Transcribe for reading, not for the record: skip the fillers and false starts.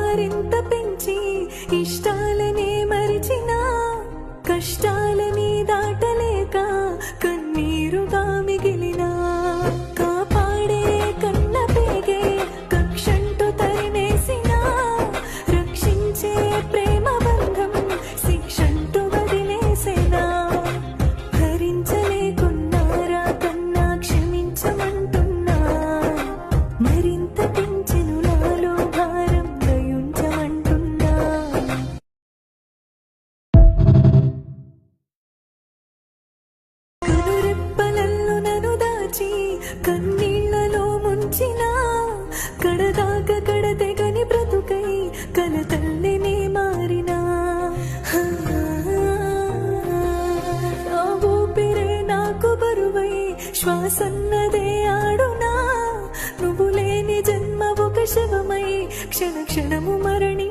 మరింత పెంచి ఇష్టాలనే మరిచినా కష్టాలని దాటలేక కన్నీరుగా మిగిలినా కాపాడే కన్న పేగే కక్షంటూ తరిమేసినా రక్షించే ప్రేమ బంధం శిక్షంటూ వదిలేసేనా భరించలేకున్నారా కన్నా క్షమించమంటున్నా మరింత పెంచెను నాలో భారం దయుంచమంటున్నా కనురెప్పలల్లో నన్ను దాచి కన్నీళ్లలో ముంచినా కడదాక కడతెగని బ్రతుకై కలతల్లినే మారినా నా ఊపిరే నాకు బరువై శ్వాసన్నదే ఆడునా నువ్వు లేని జన్మ ఒక శవమై క్షణ క్షణము మరణి